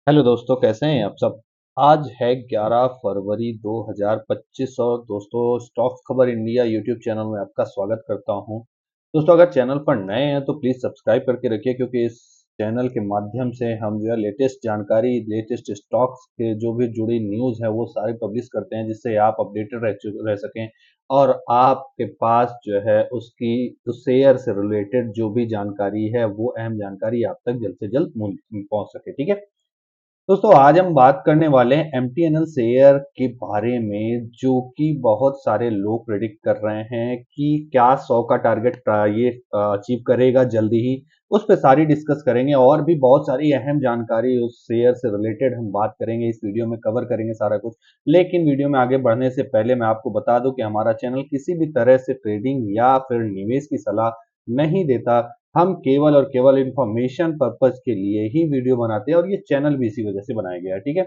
Hello दोस्तों, कैसे हैं आप सब। आज है 11 फरवरी 2025 और दोस्तों स्टॉक्स खबर इंडिया यूट्यूब चैनल में आपका स्वागत करता हूं। दोस्तों, अगर चैनल पर नए हैं तो प्लीज़ सब्सक्राइब करके रखिए, क्योंकि इस चैनल के माध्यम से हम जो है लेटेस्ट जानकारी, लेटेस्ट स्टॉक्स के जो भी जुड़ी न्यूज़ है वो सारी पब्लिश करते हैं, जिससे आप अपडेटेड रह सकें और आपके पास जो है उसकी उस शेयर से रिलेटेड जो भी जानकारी है वो अहम जानकारी आप तक जल्द से जल्द पहुंच सके। ठीक है दोस्तों, आज हम बात करने वाले हैं एमटीएनएल शेयर के बारे में, जो कि बहुत सारे लोग प्रेडिक्ट कर रहे हैं कि क्या 100 का टारगेट ये अचीव करेगा जल्दी ही। उस पे सारी डिस्कस करेंगे और भी बहुत सारी अहम जानकारी उस शेयर से रिलेटेड हम बात करेंगे, इस वीडियो में कवर करेंगे सारा कुछ। लेकिन वीडियो में आगे बढ़ने से पहले मैं आपको बता दूं कि हमारा चैनल किसी भी तरह से ट्रेडिंग या फिर निवेश की सलाह नहीं देता। हम केवल और केवल इंफॉर्मेशन पर्पज के लिए ही वीडियो बनाते हैं और ये चैनल भी इसी वजह से बनाया गया है। ठीक है,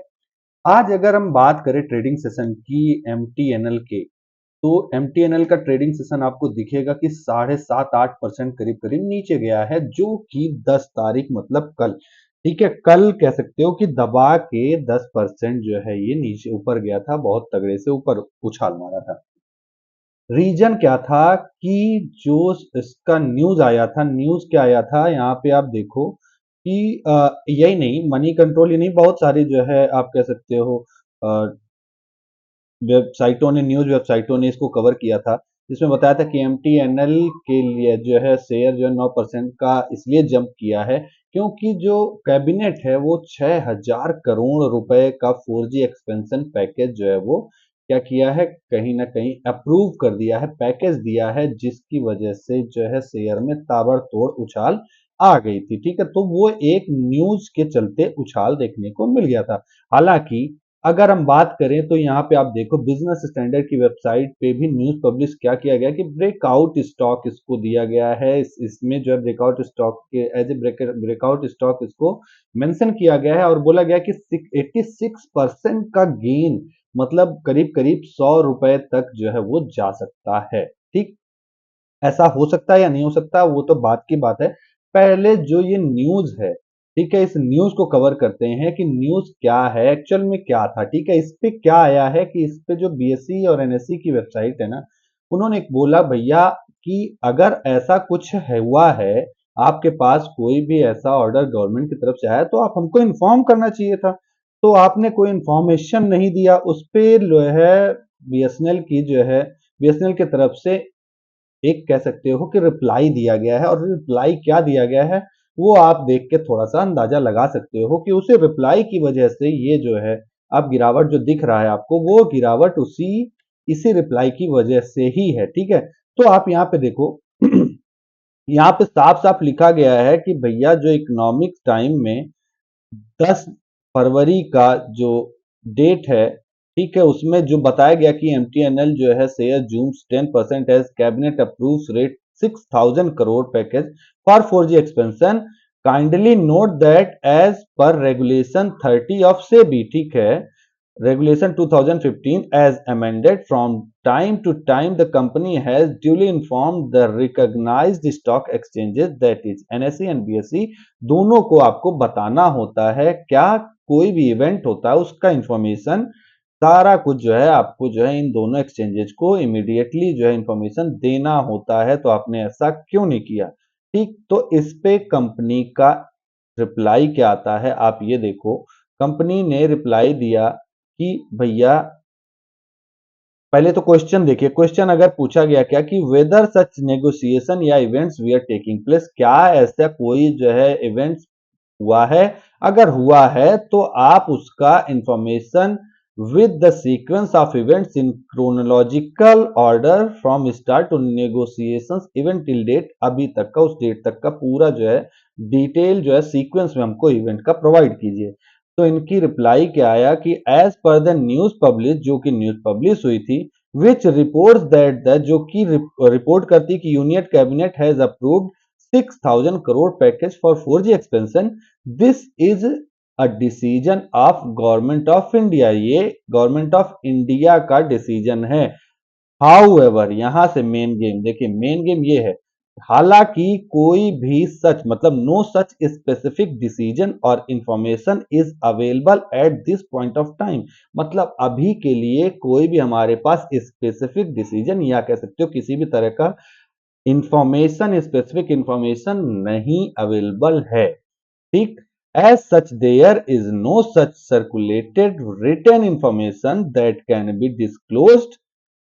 आज अगर हम बात करें ट्रेडिंग सेशन की एमटीएनएल के, तो एमटीएनएल का ट्रेडिंग सेशन आपको दिखेगा कि 7.5-8% करीब करीब नीचे गया है, जो कि 10 तारीख मतलब कल। ठीक है, कल कह सकते हो कि दबा के 10% जो है ये नीचे ऊपर गया था, बहुत तगड़े से ऊपर उछाल मारा था। रीजन क्या था कि जो इसका न्यूज आया था, न्यूज क्या आया था यहाँ पे आप देखो कि यही नहीं, मनी कंट्रोल ही नहीं, बहुत सारे जो है आप कह सकते हो वेबसाइटों ने, न्यूज वेबसाइटों ने इसको कवर किया था, जिसमें बताया था कि एमटीएनएल के लिए जो है शेयर जो है 9% का इसलिए जंप किया है क्योंकि जो कैबिनेट है वो 6,000 करोड़ रुपए का 4G एक्सपेंशन पैकेज जो है वो क्या किया है, कहीं ना कहीं अप्रूव कर दिया है, पैकेज दिया है, जिसकी वजह से जो है शेयर में ताबड़तोड़ उछाल आ गई थी। ठीक है, तो वो एक न्यूज के चलते उछाल देखने को मिल गया था। हालांकि अगर हम बात करें तो यहाँ पे आप देखो बिजनेस स्टैंडर्ड की वेबसाइट पे भी न्यूज पब्लिश क्या किया गया कि ब्रेकआउट स्टॉक इसको दिया गया है। इसमें जो है ब्रेकआउट स्टॉक के एज ए ब्रेकआउट स्टॉक इसको मेंशन किया गया है और बोला गया कि 86% का गेन, मतलब करीब करीब 100 रुपए तक जो है वो जा सकता है। ठीक, ऐसा हो सकता है या नहीं हो सकता वो तो बात की बात है। पहले जो ये न्यूज है, ठीक है, इस न्यूज को कवर करते हैं कि न्यूज क्या है, एक्चुअल में क्या था। ठीक है, इस पे क्या आया है कि इस पे जो बीएसई और एनएसई की वेबसाइट है ना, उन्होंने एक बोला भैया कि अगर ऐसा कुछ है हुआ है, आपके पास कोई भी ऐसा ऑर्डर गवर्नमेंट की तरफ से आया तो आप हमको इन्फॉर्म करना चाहिए था। तो आपने कोई इन्फॉर्मेशन नहीं दिया, उस पे जो है बीएसएनएल की जो है बीएसएनएल की तरफ से एक कह सकते हो कि रिप्लाई दिया गया है। और रिप्लाई क्या दिया गया है वो आप देख के थोड़ा सा अंदाजा लगा सकते हो कि उसी रिप्लाई की वजह से ये जो है अब गिरावट जो दिख रहा है आपको, वो गिरावट उसी इसी रिप्लाई की वजह से ही है। ठीक है, तो आप यहाँ पे देखो यहाँ पे साफ साफ लिखा गया है कि भैया जो इकोनॉमिक टाइम में 10 फरवरी का जो डेट है, ठीक है, उसमें जो बताया गया कि एमटीएनएल जो है share zooms 10% as cabinet approves rate 6,000 crore package for 4G expansion, kindly note that as per regulation 30 of SEBI, ठीक है, Regulation 2015 as amended, from time to time the company has duly informed the recognized stock exchanges, that is NSE and BSE, दोनों को आपको बताना होता है। क्या कोई भी इवेंट होता है उसका इंफॉर्मेशन सारा कुछ जो है आपको जो है इन दोनों एक्सचेंजेस को इमीडिएटली जो है इंफॉर्मेशन देना होता है, तो आपने ऐसा क्यों नहीं किया। ठीक, तो इस पे कंपनी का रिप्लाई क्या आता है आप ये देखो। कंपनी ने रिप्लाई दिया कि भैया पहले तो क्वेश्चन देखिए, क्वेश्चन अगर पूछा गया क्या कि वेदर सच नेगोशिएशन या events we are taking place, क्या ऐसा कोई जो है इवेंट्स हुआ है, अगर हुआ है तो आप उसका information with the sequence of events in chronological order from start to negotiations event till date, अभी तक का उस डेट तक का पूरा जो है डिटेल जो है सीक्वेंस में हमको इवेंट का प्रोवाइड कीजिए। तो इनकी रिप्लाई क्या आया कि as per the news publish, जो कि न्यूज पब्लिश हुई थी, विच रिपोर्ट्स दैट द, जो कि रिपोर्ट करती कि union cabinet has approved 6,000 crore package for 4G expansion, this is a decision of government of India, ये गवर्नमेंट ऑफ इंडिया का डिसीजन है। हाउएवर, यहां से मेन गेम देखिए, मेन गेम ये है हालांकि कोई भी सच मतलब नो सच स्पेसिफिक डिसीजन और information is available at this point of time, मतलब अभी के लिए कोई भी हमारे पास स्पेसिफिक डिसीजन या कह सकते हो किसी भी तरह का इंफॉर्मेशन, स्पेसिफिक इंफॉर्मेशन नहीं अवेलेबल है। ठीक, as such there is no such circulated written information that can be disclosed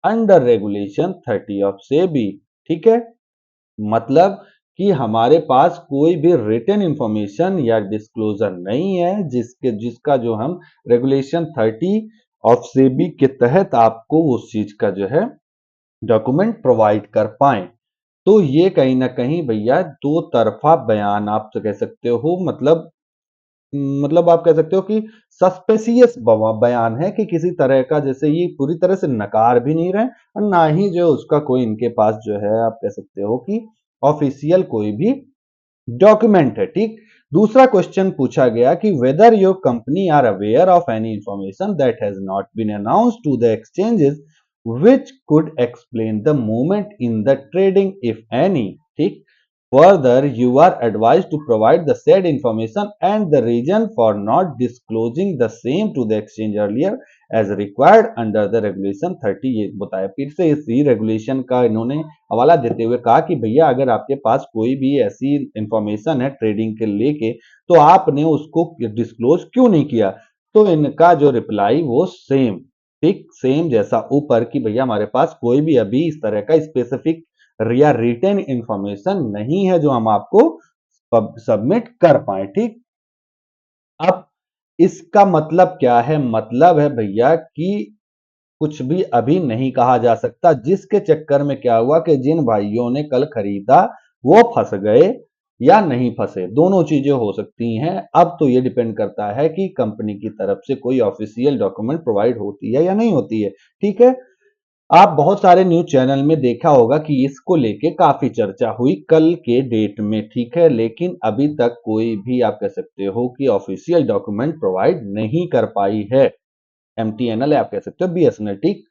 under regulation 30 of SEBI. ठीक है, मतलब कि हमारे पास कोई भी रिटन इंफॉर्मेशन या डिस्क्लोजर नहीं है जिसका जो हम रेगुलेशन 30 ऑफ सेबी के तहत आपको उस चीज का जो है डॉक्यूमेंट प्रोवाइड कर पाए। तो ये कहीं ना कहीं भैया दो तरफा बयान आप तो कह सकते हो, मतलब आप कह सकते हो कि सस्पेसियस बयान है कि किसी तरह का जैसे ये पूरी तरह से नकार भी नहीं रहे और ना ही जो उसका कोई इनके पास जो है आप कह सकते हो कि ऑफिशियल कोई भी डॉक्यूमेंट है। ठीक, दूसरा क्वेश्चन पूछा गया कि whether your company are aware of any information that has not been announced to the exchanges which could explain the movement in the trading if any। ठीक, further you are advised to provide the said information and the reason for not disclosing the same to the exchange earlier as required under the regulation 30। ये बताया फिर से इसी regulation का इन्होंने हवाला देते हुए कहा कि भैया अगर आपके पास कोई भी ऐसी इंफॉर्मेशन है ट्रेडिंग के लेके तो आपने उसको डिस्क्लोज क्यों नहीं किया। तो इनका जो रिप्लाई वो सेम, ठीक सेम जैसा ऊपर कि भैया हमारे पास कोई भी अभी इस तरह का स्पेसिफिक या रिटेन इंफॉर्मेशन नहीं है जो हम आपको सबमिट कर पाए। ठीक, अब इसका मतलब क्या है, मतलब है भैया कि कुछ भी अभी नहीं कहा जा सकता, जिसके चक्कर में क्या हुआ कि जिन भाइयों ने कल खरीदा वो फंस गए या नहीं फंसे, दोनों चीजें हो सकती हैं। अब तो ये डिपेंड करता है कि कंपनी की तरफ से कोई ऑफिशियल डॉक्यूमेंट प्रोवाइड होती है या नहीं होती है। ठीक है, आप बहुत सारे न्यूज चैनल में देखा होगा कि इसको लेके काफी चर्चा हुई कल के डेट में। ठीक है, लेकिन अभी तक कोई भी आप कह सकते हो कि ऑफिशियल डॉक्यूमेंट प्रोवाइड नहीं कर पाई है एमटीएनएल, आप कह सकते हो बीएसएनएल। ठीक,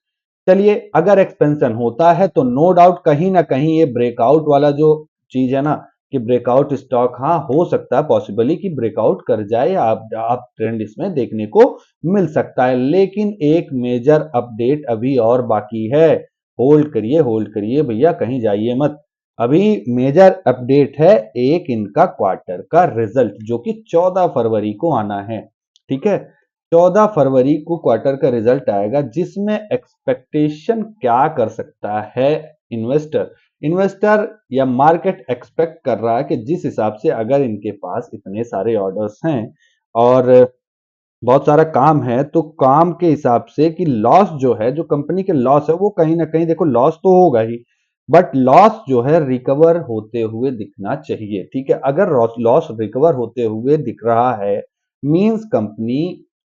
चलिए अगर एक्सपेंशन होता है तो नो डाउट कहीं ना कहीं ये ब्रेकआउट वाला जो चीज है ना कि ब्रेकआउट स्टॉक, हाँ हो सकता है पॉसिबली कि ब्रेकआउट कर जाए, आप ट्रेंड इसमें देखने को मिल सकता है। लेकिन एक मेजर अपडेट अभी और बाकी है, होल्ड करिए भैया, कहीं जाइए मत। अभी मेजर अपडेट है एक इनका क्वार्टर का रिजल्ट जो कि 14 फरवरी को आना है। ठीक है, 14 फरवरी को क्वार्टर का रिजल्ट आएगा जिसमें एक्सपेक्टेशन क्या कर सकता है इन्वेस्टर, या मार्केट एक्सपेक्ट कर रहा है कि जिस हिसाब से अगर इनके पास इतने सारे ऑर्डर्स हैं और बहुत सारा काम है तो काम के हिसाब से कि लॉस जो है, जो कंपनी के लॉस है वो कहीं ना कहीं देखो लॉस तो होगा ही, बट लॉस जो है रिकवर होते हुए दिखना चाहिए। ठीक है, अगर लॉस रिकवर होते हुए दिख रहा है मींस कंपनी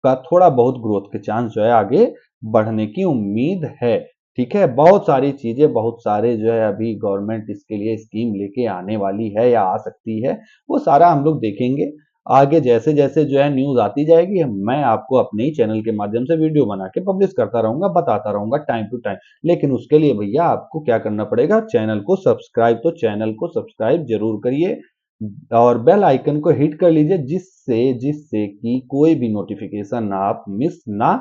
का थोड़ा बहुत ग्रोथ के चांस जो है आगे बढ़ने की उम्मीद है। ठीक है, बहुत सारी चीजें, बहुत सारे जो है अभी गवर्नमेंट इसके लिए स्कीम लेके आने वाली है या आ सकती है, वो सारा हम लोग देखेंगे आगे जैसे जैसे जो है न्यूज आती जाएगी। मैं आपको अपने ही चैनल के माध्यम से वीडियो बना के पब्लिश करता रहूंगा, बताता रहूंगा टाइम टू टाइम। लेकिन उसके लिए भैया आपको क्या करना पड़ेगा, चैनल को सब्सक्राइब, तो चैनल को सब्सक्राइब जरूर करिए और बेल आइकन को हिट कर लीजिए जिससे जिससे कि कोई भी नोटिफिकेशन आप मिस ना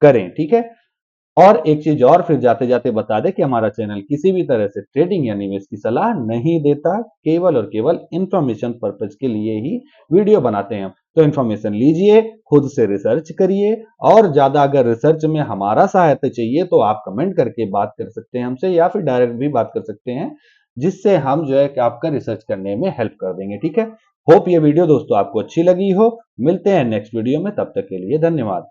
करें। ठीक है, और एक चीज और फिर जाते जाते बता दें कि हमारा चैनल किसी भी तरह से ट्रेडिंग या निवेश की सलाह नहीं देता, केवल और केवल इंफॉर्मेशन पर्पज के लिए ही वीडियो बनाते हैं। तो इंफॉर्मेशन लीजिए, खुद से रिसर्च करिए, और ज्यादा अगर रिसर्च में हमारा सहायता चाहिए तो आप कमेंट करके बात कर सकते हैं हमसे या फिर डायरेक्ट भी बात कर सकते हैं, जिससे हम जो है कि आपका रिसर्च करने में हेल्प कर देंगे। ठीक है, होप ये वीडियो दोस्तों आपको अच्छी लगी हो। मिलते हैं नेक्स्ट वीडियो में, तब तक के लिए धन्यवाद।